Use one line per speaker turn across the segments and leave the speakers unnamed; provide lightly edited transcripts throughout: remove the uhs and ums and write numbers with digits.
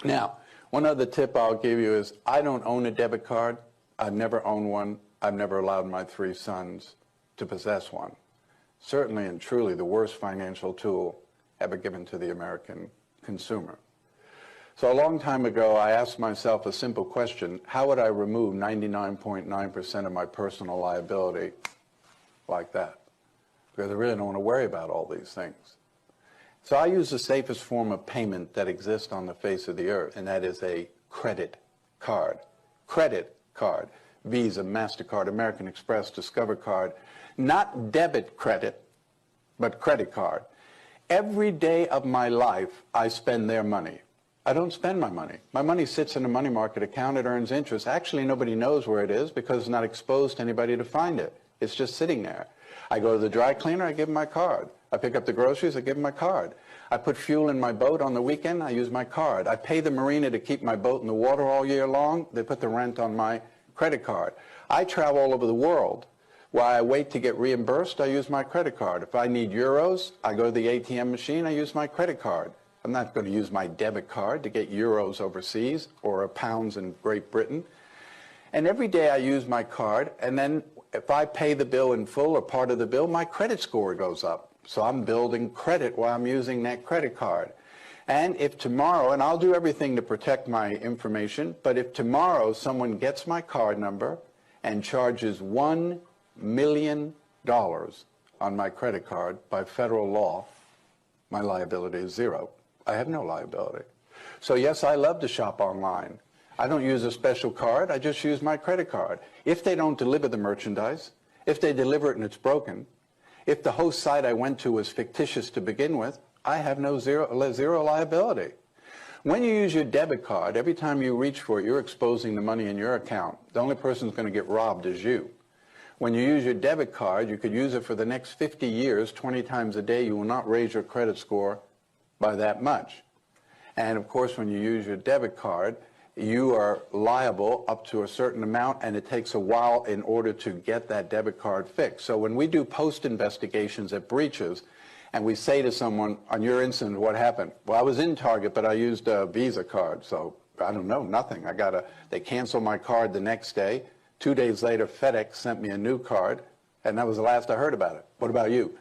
Now, one other tip I'll give you is I don't own a debit card. I've never owned one. I've never allowed my 3 sons to possess one. Certainly and truly the worst financial tool ever given to the American consumer. So a long time ago, I asked myself a simple question: how would I remove 99.9% of my personal liability like that? Because I really don't want to worry about all these things. So I use the safest form of payment that exists on the face of the earth, and that is a credit card. Credit card. Visa, MasterCard, American Express, Discover card. Not debit credit, but credit card. Every day of my life, I spend their money. I don't spend my money. My money sits in a money market account. It earns interest. Actually, nobody knows where it is because it's not exposed to anybody to find it. It's just sitting there. I go to the dry cleaner, I give them my card. I pick up the groceries, I give them my card. I put fuel in my boat on the weekend, I use my card. I pay the marina to keep my boat in the water all year long. They put the rent on my credit card. I travel all over the world. While I wait to get reimbursed, I use my credit card. If I need euros, I go to the ATM machine, I use my credit card. I'm not going to use my debit card to get euros overseas or pounds in Great Britain. And every day I use my card, and then if I pay the bill in full or part of the bill, my credit score goes up. So I'm building credit while I'm using that credit card. And if tomorrow, and I'll do everything to protect my information, but if tomorrow someone gets my card number and charges $1 million on my credit card by federal law, my liability is zero. I have no liability. So yes, I love to shop online. I don't use a special card, I just use my credit card. If they don't deliver the merchandise, if they deliver it and it's broken, if the host site I went to was fictitious to begin with, I have zero liability. When you use your debit card, every time you reach for it, you're exposing the money in your account. The only person who's going to get robbed is you. When you use your debit card, you could use it for the next 50 years, 20 times a day. You will not raise your credit score by that much. And of course, when you use your debit card, you are liable up to a certain amount, and it takes a while in order to get that debit card fixed. So when we do post investigations at breaches, and we say to someone, on your incident, what happened? Well, I was in Target, but I used a Visa card, so I don't know, nothing. They canceled my card the next day. 2 days later, FedEx sent me a new card, and that was the last I heard about it. What about you?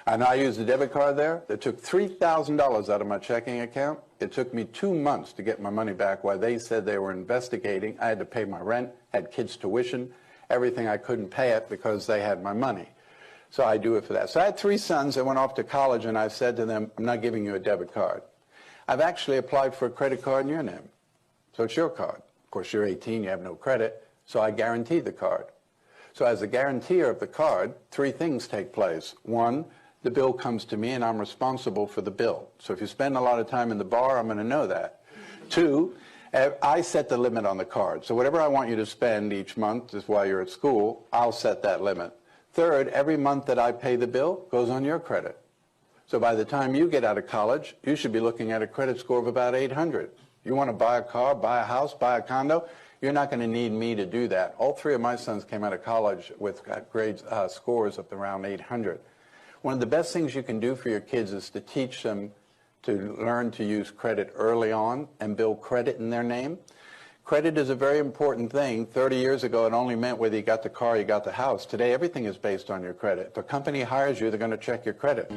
And I used a debit card there. They took $3,000 out of my checking account. It took me 2 months to get my money back while they said they were investigating. I had to pay my rent, had kids' tuition, everything. I couldn't pay it because they had my money. So I do it for that. So I had 3 sons that went off to college, and I said to them, I'm not giving you a debit card. I've actually applied for a credit card in your name. So it's your card. Of course, you're 18, you have no credit, so I guaranteed the card. So as a guarantor of the card, 3 things take place. 1, the bill comes to me and I'm responsible for the bill. So if you spend a lot of time in the bar, I'm going to know that. 2, I set the limit on the card. So whatever I want you to spend each month is while you're at school, I'll set that limit. 3rd, every month that I pay the bill goes on your credit. So by the time you get out of college, you should be looking at a credit score of about 800. You want to buy a car, buy a house, buy a condo, you're not going to need me to do that. All 3 of my sons came out of college with scores of around 800. One of the best things you can do for your kids is to teach them to learn to use credit early on and build credit in their name. Credit is a very important thing. 30 years ago, it only meant whether you got the car or you got the house. Today, everything is based on your credit. If a company hires you, they're going to check your credit.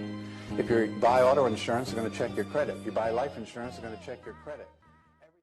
If you buy auto insurance, they're going to check your credit. If you buy life insurance, they're going to check your credit.